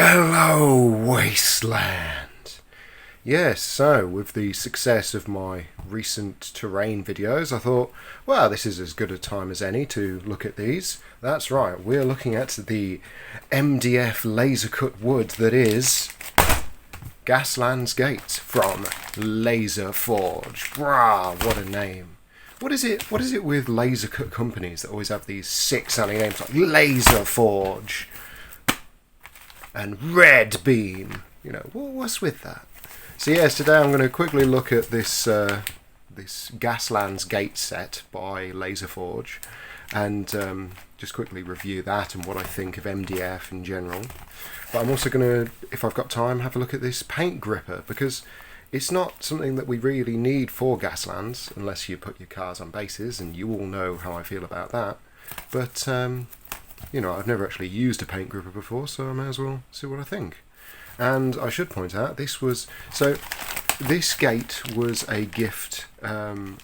Hello, Wasteland! Yes, so with the success of my recent terrain videos, I thought, well, this is as good a time as any to look at these. That's right, we're looking at the MDF laser cut wood that is Gaslands Gates from Laser Forge. Brah, what a name. What is it with laser cut companies that always have these sick-sounding names like Laser Forge and Red Beam? You know, what's with that? So yes, today I'm going to quickly look at this this Gaslands Gate set by Laser Forge, and just quickly review that and what I think of MDF in general. But I'm also going to, if I've got time, have a look at this paint gripper, because it's not something that we really need for Gaslands, unless you put your cars on bases, and you all know how I feel about that. But, you know, I've never actually used a paint gripper before, so I may as well see what I think. And I should point out, this gate was a gift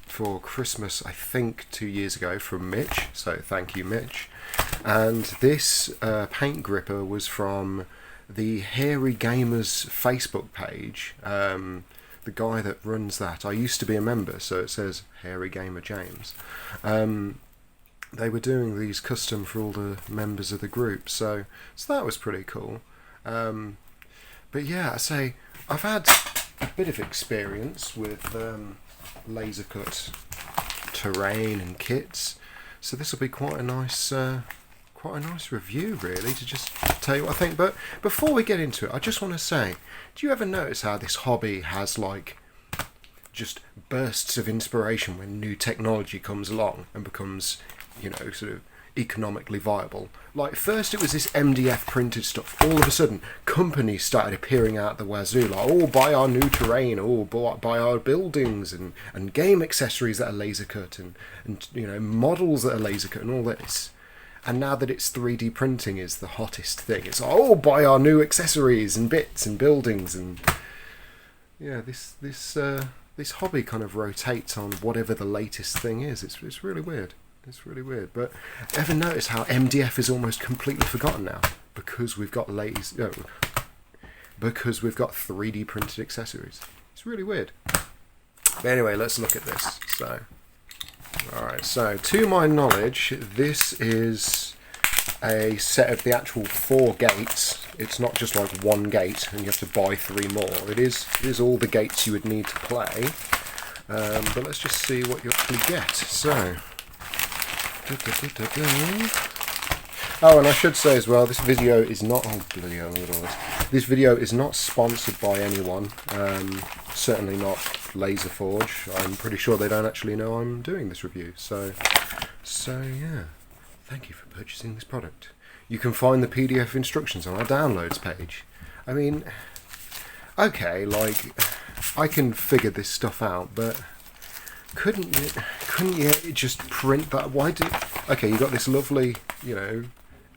for Christmas, I think, 2 years ago from Mitch, so thank you, Mitch. And this paint gripper was from the Hairy Gamers Facebook page. The guy that runs that, I used to be a member, so it says Hairy Gamer James. They were doing these custom for all the members of the group, so that was pretty cool. But yeah, I say I've had a bit of experience with laser cut terrain and kits, so this will be quite a nice review, really, to just tell you what I think. But before we get into it, I just want to say, do you ever notice how this hobby has like just bursts of inspiration when new technology comes along and becomes, you know, sort of economically viable? Like, first it was this MDF printed stuff. All of a sudden, companies started appearing out the wazoo, like, oh, buy our new terrain, oh, buy our buildings, and game accessories that are laser cut, and you know, models that are laser cut, and all this. And now that it's 3D printing is the hottest thing, it's like, oh, buy our new accessories and bits and buildings, and yeah, this hobby kind of rotates on whatever the latest thing is. It's really weird. It's really weird. But ever notice how MDF is almost completely forgotten now because we've got because we've got 3D printed accessories? It's really weird. But anyway, let's look at this. So, alright, so to my knowledge, this is a set of the actual 4 gates. It's not just like one gate and you have to buy 3 more. It is all the gates you would need to play. But let's just see what you actually get. So, oh, and I should say as well, this video is not, oh bloody hell, look at all this. This video is not sponsored by anyone, certainly not Laser Forge. I'm pretty sure they don't actually know I'm doing this review, so yeah, thank you for purchasing this product. You can find the PDF instructions on our downloads page. I mean, okay, like, I can figure this stuff out, but couldn't you just print that? Okay, you got this lovely, you know,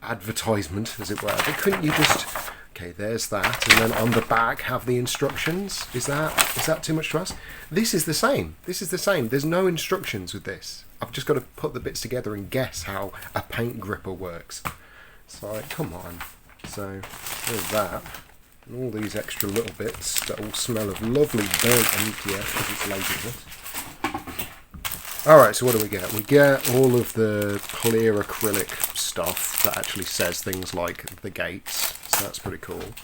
advertisement, as it were, but couldn't you just, okay, there's that, and then on the back have the instructions? Is that too much to ask? This is the same. There's no instructions with this. I've just got to put the bits together and guess how a paint gripper works. So, like, come on. So, there's that. And all these extra little bits that all smell of lovely burnt MDF because it's laser cut. Alright, so what do we get? We get all of the clear acrylic stuff that actually says things like the gates, so that's pretty cool.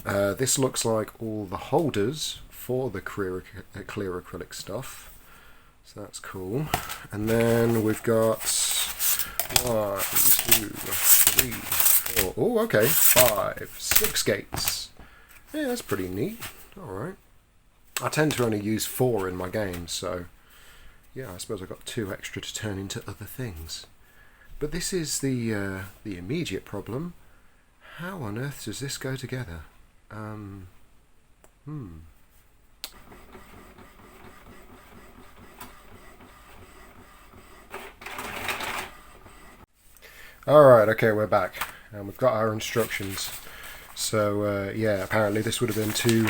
This looks like all the holders for the clear acrylic stuff, so that's cool. And then we've got 1, 2, 3, 4, oh okay, 5, 6 gates. Yeah, that's pretty neat. Alright. I tend to only use 4 in my games, so yeah, I suppose I've got 2 extra to turn into other things. But this is the immediate problem. How on earth does this go together? Alright, okay, we're back. And we've got our instructions. So yeah, apparently this would have been too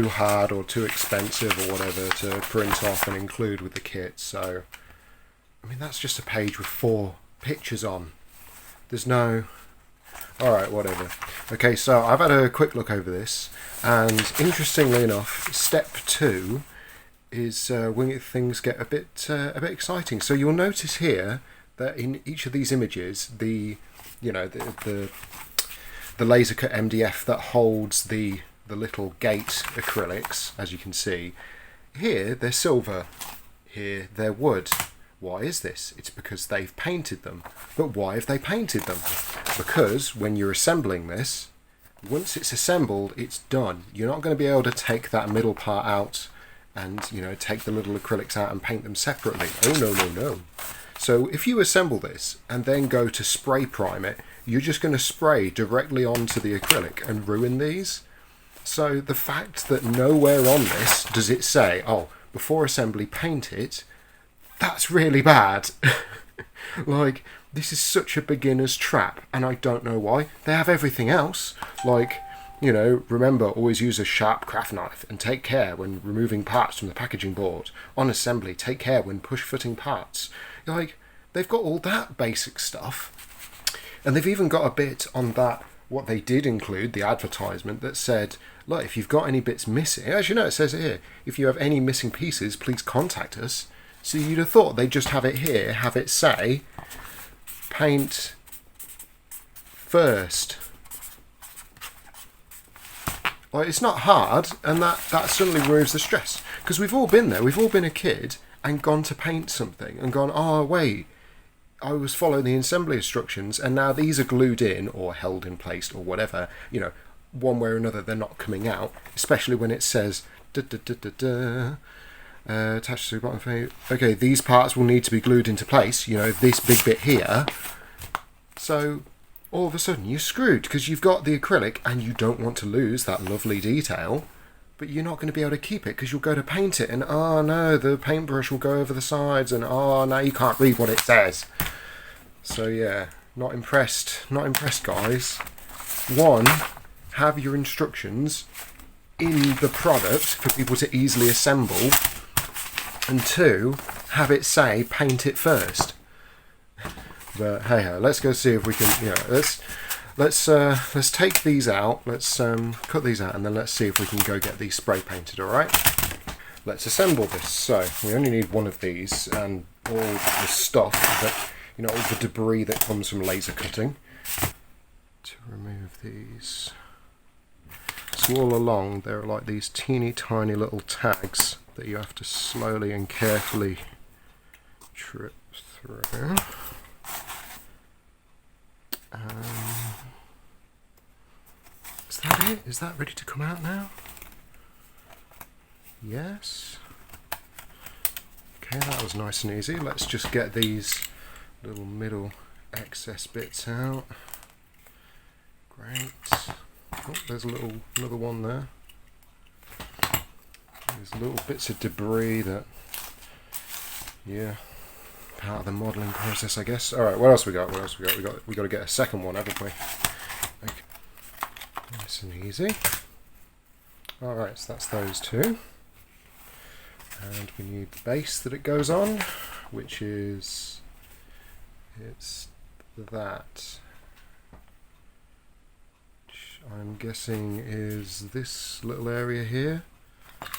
hard or too expensive or whatever to print off and include with the kit. So, I mean, that's just a page with 4 pictures on. There's no Alright, whatever. Okay, so I've had a quick look over this, and interestingly enough, step 2 is when things get a bit exciting. So you'll notice here that in each of these images, the laser cut MDF that holds the little gate acrylics, as you can see, here they're silver, here they're wood. Why is this? It's because they've painted them. But why have they painted them? Because when you're assembling this, once it's assembled, it's done. You're not going to be able to take that middle part out and, take the little acrylics out and paint them separately. Oh, no, no, no. So if you assemble this and then go to spray prime it, you're just going to spray directly onto the acrylic and ruin these. So the fact that nowhere on this does it say, oh, before assembly paint it, that's really bad. Like, this is such a beginner's trap, and I don't know why. They have everything else. Like, remember, always use a sharp craft knife and take care when removing parts from the packaging board. On assembly, take care when push-footing parts. Like, they've got all that basic stuff. And they've even got a bit on that, what they did include, the advertisement, that said, look, if you've got any bits missing, as you know, it says it here, if you have any missing pieces, please contact us. So you'd have thought they'd just have it here, have it say, paint first. Like, it's not hard, and that suddenly removes the stress. Because we've all been there, we've all been a kid and gone to paint something and gone, oh wait, I was following the assembly instructions and now these are glued in or held in place or whatever, one way or another they're not coming out, especially when it says attached to the bottom frame. Okay, these parts will need to be glued into place, this big bit here. So all of a sudden you're screwed because you've got the acrylic and you don't want to lose that lovely detail, but you're not going to be able to keep it because you'll go to paint it and oh no, the paintbrush will go over the sides and oh no, you can't read what it says. So yeah, not impressed guys. 1, have your instructions in the product for people to easily assemble, and 2, have it say paint it first. But hey ho, let's go see if we can, let's take these out, let's cut these out, and then let's see if we can go get these spray painted, alright? Let's assemble this. So we only need one of these and all the stuff that, all the debris that comes from laser cutting. To remove these. So all along there are like these teeny tiny little tags that you have to slowly and carefully trip through. Is that it? Is that ready to come out now? Yes. Okay, that was nice and easy. Let's just get these little middle excess bits out. Great. Oh, there's another one there. There's little bits of debris that, part of the modelling process, I guess. All right, what else we got? We got to get a second one, haven't we? Okay. Nice and easy. All right, so that's those two, and we need the base that it goes on, which is that. Which I'm guessing is this little area here.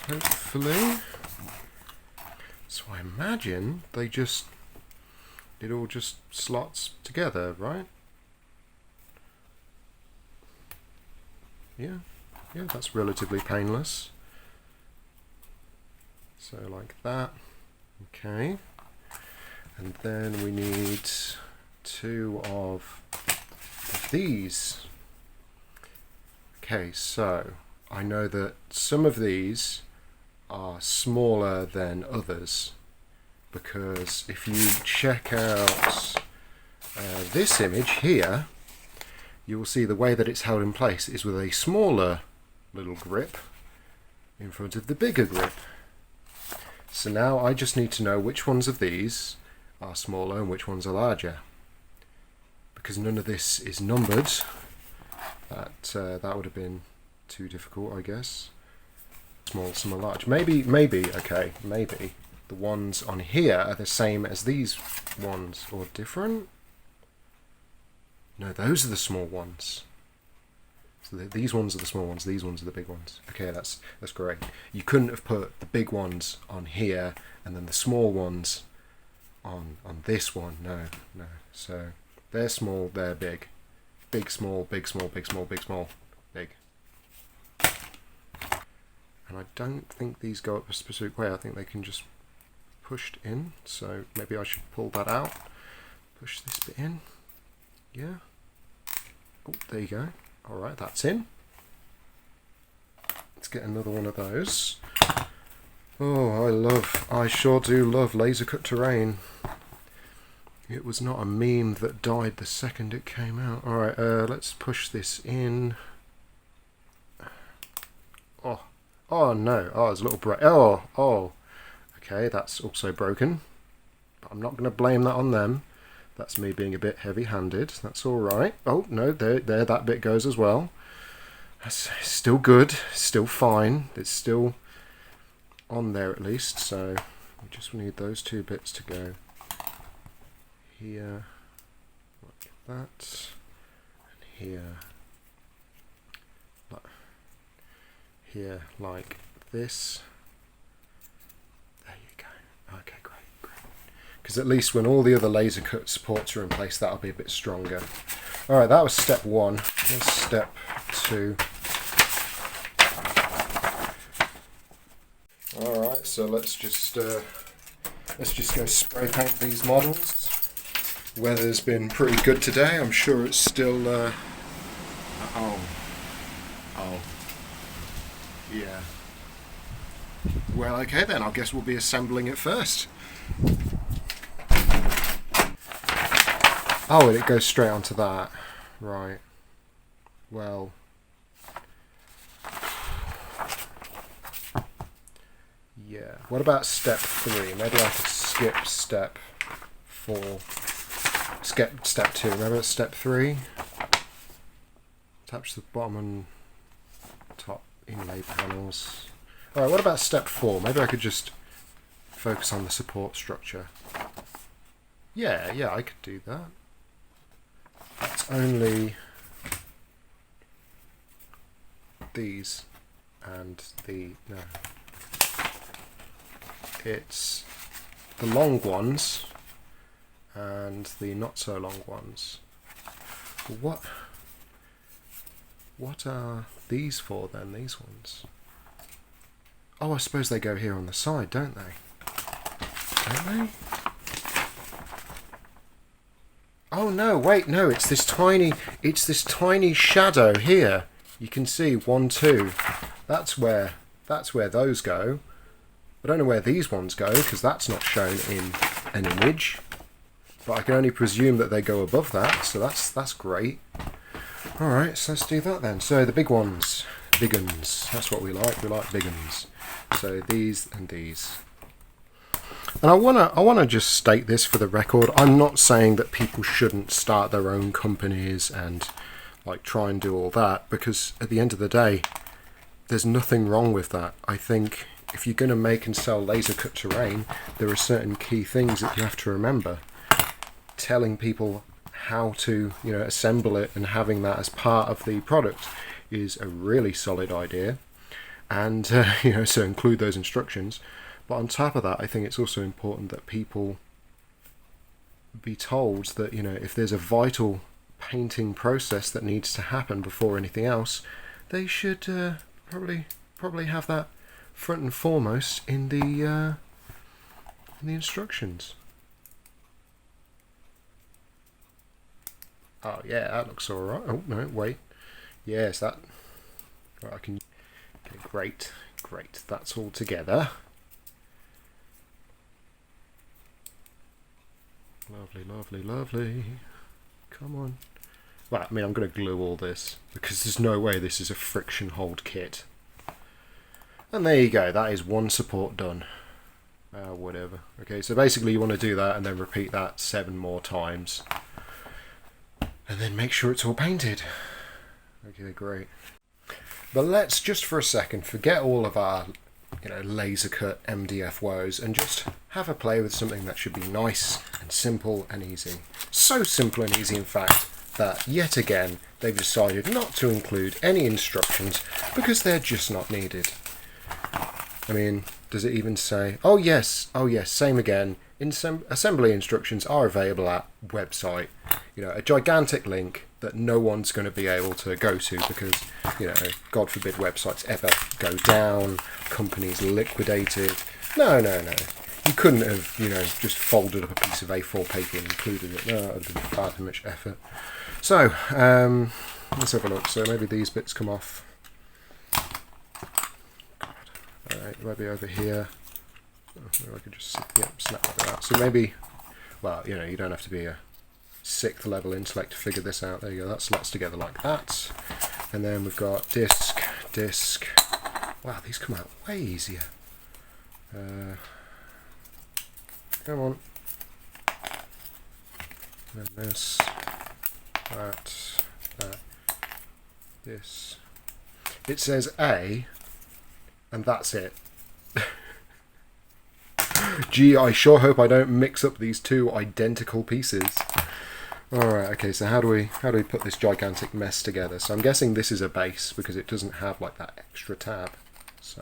Hopefully. So I imagine it all just slots together, right? Yeah, that's relatively painless. So like that. Okay. And then we need 2 of these. Okay, so I know that some of these are smaller than others, because if you check out this image here, you will see the way that it's held in place is with a smaller little grip in front of the bigger grip. So now I just need to know which ones of these are smaller and which ones are larger, because none of this is numbered. That would have been too difficult, I guess. Small, some are large. Maybe the ones on here are the same as these ones, or different? No, those are the small ones. So these ones are the small ones, these ones are the big ones. Okay, that's great. You couldn't have put the big ones on here and then the small ones on this one. No. So they're small, they're big. Big, small, big, small, big, small, big, small, big. And I don't think these go up a specific way. I think they can just pushed in. So maybe I should pull that out. Push this bit in. Yeah. Oh, there you go. Alright, that's in. Let's get another one of those. Oh, I sure do love laser cut terrain. It was not a meme that died the second it came out. Alright, let's push this in. Oh no, there's a little break. Oh. Okay, that's also broken. But I'm not going to blame that on them. That's me being a bit heavy-handed. That's alright. Oh, no, there that bit goes as well. That's still good. Still fine. It's still on there at least. So we just need those two bits to go here, like that, and here like this. There you go. Okay, great. Because at least when all the other laser cut supports are in place, that'll be a bit stronger. Alright, that was step 1. Here's step 2. Alright, so let's just go spray paint these models. Weather's been pretty good today. I'm sure it's still yeah. Well, okay then, I guess we'll be assembling it first. Oh, and it goes straight onto that. Right. Well. Yeah. What about step 3? Maybe I could skip step 4. Skip step 2. Remember step 3? Attach the bottom and top inlay panels. Alright, what about step 4? Maybe I could just focus on the support structure. Yeah, I could do that. It's only these and no. It's the long ones and the not so long ones. What are these for then, these ones? Oh, I suppose they go here on the side, don't they? Don't they? Oh no, wait, no, it's this tiny shadow here. You can see 1, 2. That's where those go. I don't know where these ones go because that's not shown in an image. But I can only presume that they go above that, so that's great. Alright, so let's do that then. So the big ones. Big uns. That's what we like. We like big uns. So these and these. And I wanna just state this for the record. I'm not saying that people shouldn't start their own companies and like try and do all that, because at the end of the day, there's nothing wrong with that. I think if you're going to make and sell laser cut terrain, there are certain key things that you have to remember. Telling people how to, assemble it and having that as part of the product is a really solid idea. And so include those instructions. But on top of that, I think it's also important that people be told that, if there's a vital painting process that needs to happen before anything else, they should probably have that front and foremost in the instructions. Oh yeah, that looks all right. Oh no, wait. Yes, that. Right, I can. Okay, great. That's all together. Lovely. Come on. Right, I'm going to glue all this because there's no way this is a friction hold kit. And there you go. That is one support done. Whatever. Okay, so basically you want to do that and then repeat that 7 more times. And then make sure it's all painted. Okay, great. But let's just for a second forget all of our laser cut MDF woes and just have a play with something that should be nice and simple and easy. So simple and easy, in fact, that yet again they've decided not to include any instructions because they're just not needed. I mean, does it even say, oh yes, same again, assembly instructions are available at website. You know, a gigantic link that no one's going to be able to go to because, you know, God forbid websites ever go down, companies liquidated. No. You couldn't have, you know, just folded up a piece of A4 paper and included it. No, that would have been far too much effort. So, let's have a look. So maybe these bits come off. Alright, maybe over here. Oh, maybe I could just snap that out. So maybe, well, you know, you don't have to be a 6th level intellect to figure this out. There you go, that slots together like that. And then we've got disc. Wow, these come out way easier. Come on. And this, that, this. It says A, and that's it. Gee, I sure hope I don't mix up these two identical pieces. Alright, okay, so how do we put this gigantic mess together? So I'm guessing this is a base because it doesn't have like that extra tab. So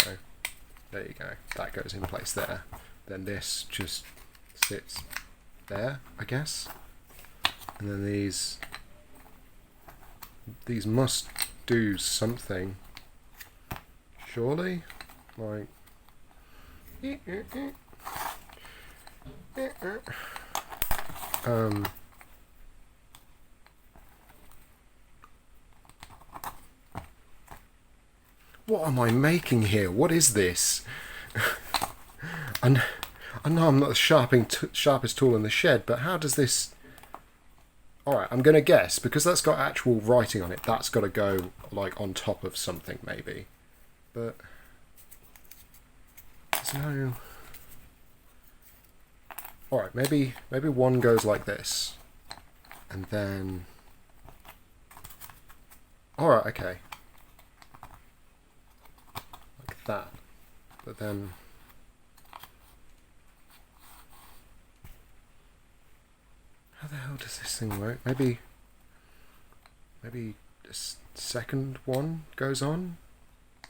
there you go. That goes in place there. Then this just sits there, I guess. And then these must do something. Surely? Like what am I making here? What is this? I know I'm not the sharpest tool in the shed, but how does this... Alright, I'm going to guess, because that's got actual writing on it, that's got to go like on top of something maybe. But there's no... Alright, maybe one goes like this. And then... Alright, okay. Like that. But then... How the hell does this thing work? Maybe a second one goes on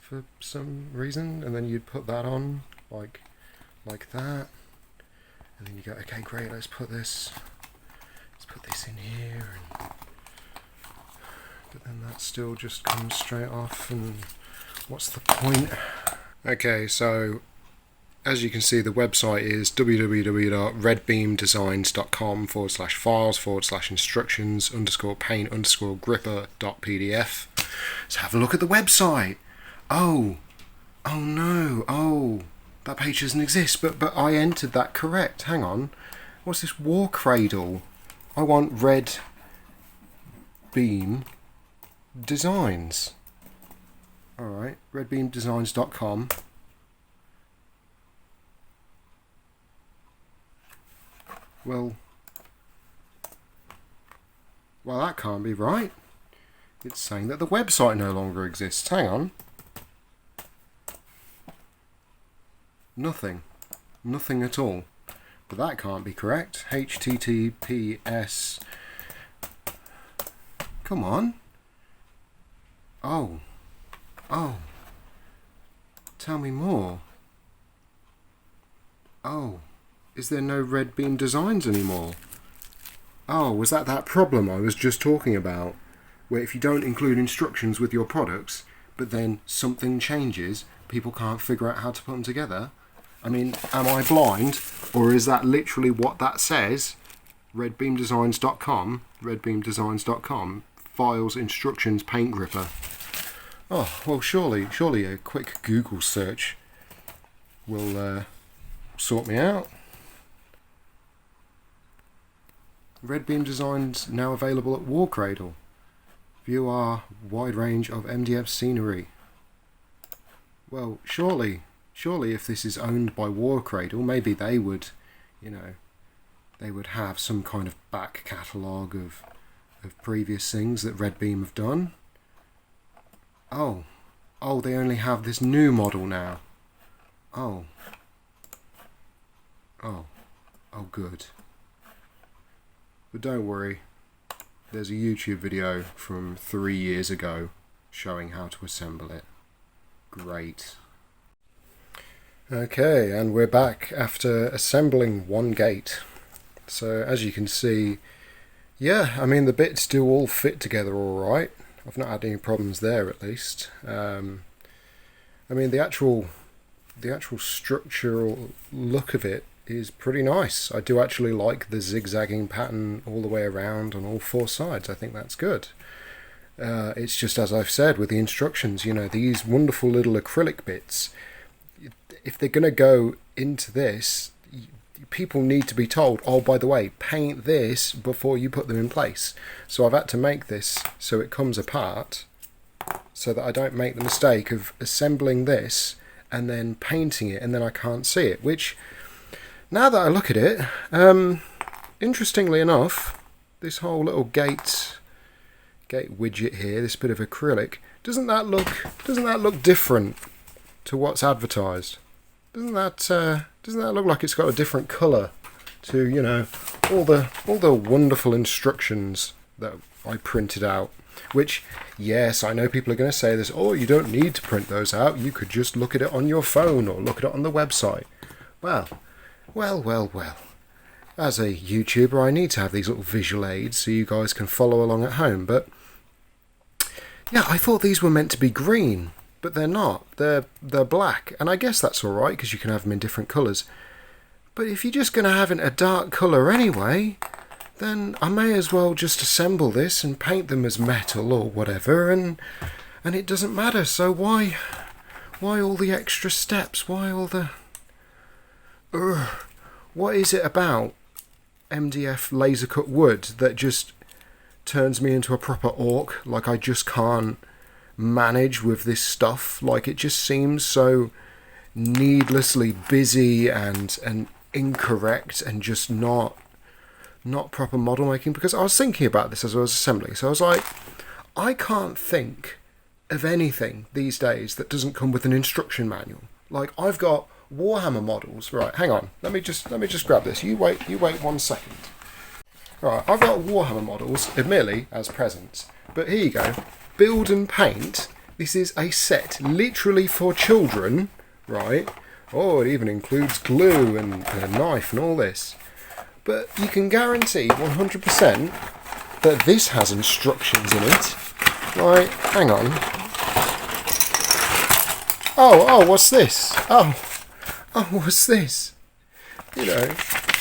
for some reason, and then you'd put that on like that, and then you go, okay, great, let's put this in here, but then that still just comes straight off, and what's the point? Okay, so as you can see, the website is www.redbeam-designs.com/files/instructions_paint_gripper.pdf. Let's have a look at the website. Oh no, that page doesn't exist, but I entered that correct. Hang on, what's this war cradle? I want Red Beam Designs. Alright, redbeamdesigns.com. Well, that can't be right. It's saying that the website no longer exists. Hang on. Nothing at all. But that can't be correct. HTTPS. Come on. Oh. Tell me more. Oh. Is there no Red Beam Designs anymore? Oh, was that problem I was just talking about? Where if you don't include instructions with your products, but then something changes, people can't figure out how to put them together? I mean, am I blind? Or is that literally what that says? redbeamdesigns.com, files, instructions, paint gripper. Oh, well, surely a quick Google search will sort me out. Red Beam Designs now available at War Cradle. View our wide range of MDF scenery. Well, surely if this is owned by War Cradle, maybe they would, they would have some kind of back catalogue of previous things that Red Beam have done. Oh, they only have this new model now. Oh, good. But don't worry, there's a YouTube video from 3 years ago showing how to assemble it. Great. Okay, and we're back after assembling one gate. So as you can see, yeah, I mean the bits do all fit together all right. I've not had any problems there at least. I mean the actual structural look of it is pretty nice. I do actually like the zigzagging pattern all the way around on all four sides. I think that's good. It's just as I've said with the instructions, you know, these wonderful little acrylic bits, if they're going to go into this, people need to be told, oh, by the way, paint this before you put them in place. So I've had to make this so it comes apart so that I don't make the mistake of assembling this and then painting it and then I can't see it, which, now that I look at it, interestingly enough, this whole little gate widget here, this bit of acrylic, doesn't that look different to what's advertised? Doesn't that look like it's got a different colour to, you know, all the wonderful instructions that I printed out? Which, yes, I know people are going to say this, oh, you don't need to print those out, you could just look at it on your phone or look at it on the website. Well. As a YouTuber, I need to have these little visual aids so you guys can follow along at home, but yeah, I thought these were meant to be green. But they're not. They're black, and I guess that's all right because you can have them in different colours. But if you're just going to have it a dark colour anyway, then I may as well just assemble this and paint them as metal or whatever, and it doesn't matter. So why all the extra steps? Why all the? What is it about MDF laser cut wood that just turns me into a proper orc? Like I just can't manage with this stuff. Like it just seems so needlessly busy and incorrect and just not proper model making. Because I was thinking about this as I was assembling, so I was like, I can't think of anything these days that doesn't come with an instruction manual. Like I've got Warhammer models. Right, hang on, let me just grab this. You wait 1 second. Right, I've got Warhammer models, admittedly as presents, but here you go. Build and paint. This is a set literally for children, right? Oh, it even includes glue and a knife and all this. But you can guarantee 100% that this has instructions in it. Right, hang on. Oh, what's this? Oh, what's this? You know,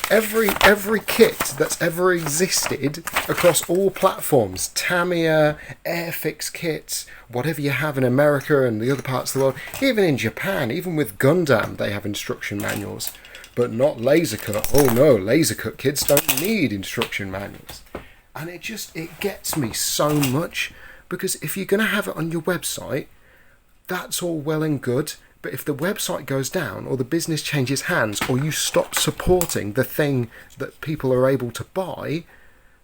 every kit that's ever existed across all platforms, Tamiya, Airfix kits, whatever you have in America and the other parts of the world, even in Japan, even with Gundam, they have instruction manuals, but not laser cut. Oh no, laser cut kids don't need instruction manuals. And it gets me so much, because if you're going to have it on your website, that's all well and good. But if the website goes down or the business changes hands or you stop supporting the thing that people are able to buy,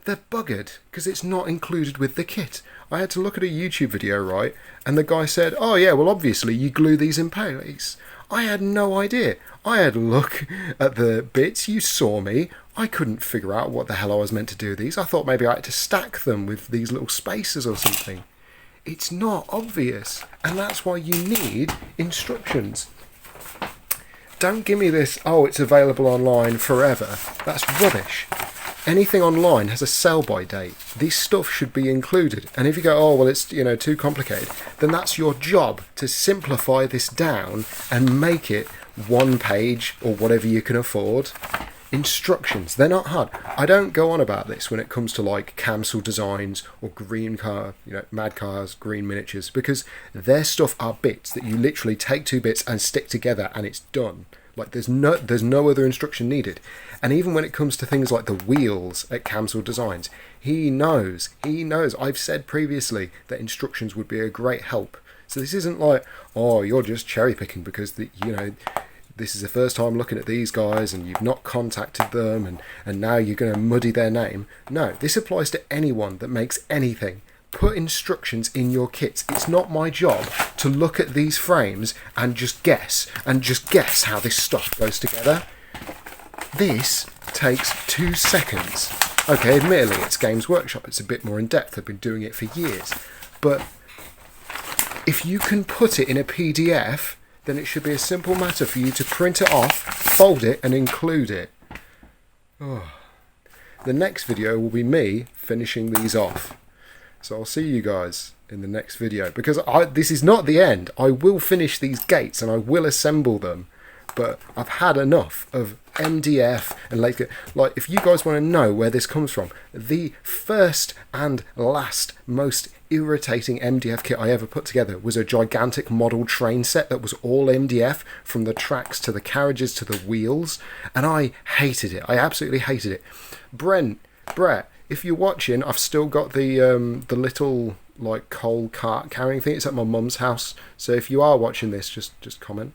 they're buggered because it's not included with the kit. I had to look at a YouTube video, right? And the guy said, oh yeah, well obviously you glue these in place. I had no idea. I had a look at the bits, you saw me. I couldn't figure out what the hell I was meant to do with these. I thought maybe I had to stack them with these little spacers or something. It's not obvious, and that's why you need instructions. Don't give me this, oh, it's available online forever. That's rubbish. Anything online has a sell-by date. This stuff should be included. And if you go, oh, well, it's, you know, too complicated, then that's your job to simplify this down and make it 1 page or whatever you can afford. Instructions, they're not hard. I don't go on about this when it comes to like cancel designs or green car, you know, mad cars, green miniatures, because their stuff are bits that you literally take 2 bits and stick together and it's done. Like there's no other instruction needed. And even when it comes to things like the wheels at Cancel Designs, he knows. I've said previously that instructions would be a great help. So this isn't like, oh, you're just cherry picking because this is the first time looking at these guys and you've not contacted them and now you're going to muddy their name. No, this applies to anyone that makes anything. Put instructions in your kits. It's not my job to look at these frames and just guess how this stuff goes together. This takes 2 seconds. Okay, admittedly, it's Games Workshop. It's a bit more in depth. I've been doing it for years. But if you can put it in a PDF, then it should be a simple matter for you to print it off, fold it, and include it. Oh. The next video will be me finishing these off. So I'll see you guys in the next video. Because this is not the end. I will finish these gates and I will assemble them. But I've had enough of MDF and like if you guys want to know where this comes from, the first and last most irritating MDF kit I ever put together was a gigantic model train set that was all MDF, from the tracks to the carriages to the wheels, and I hated it. I absolutely hated it. Brett, if you're watching, I've still got the little like coal cart carrying thing. It's at my mum's house, so if you are watching this, just comment.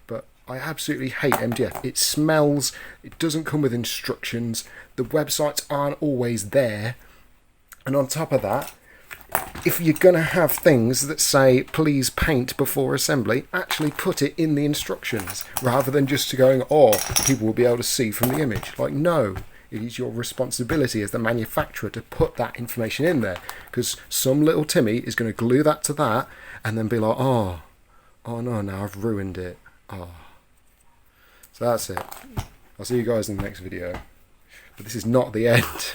But I absolutely hate MDF. It smells, it doesn't come with instructions, the websites aren't always there, and on top of that, if you're going to have things that say please paint before assembly, actually put it in the instructions rather than just going, oh, people will be able to see from the image. Like, no, it is your responsibility as the manufacturer to put that information in there, because some little Timmy is going to glue that to that and then be like, oh no, now I've ruined it. Oh. So that's it. I'll see you guys in the next video. But this is not the end.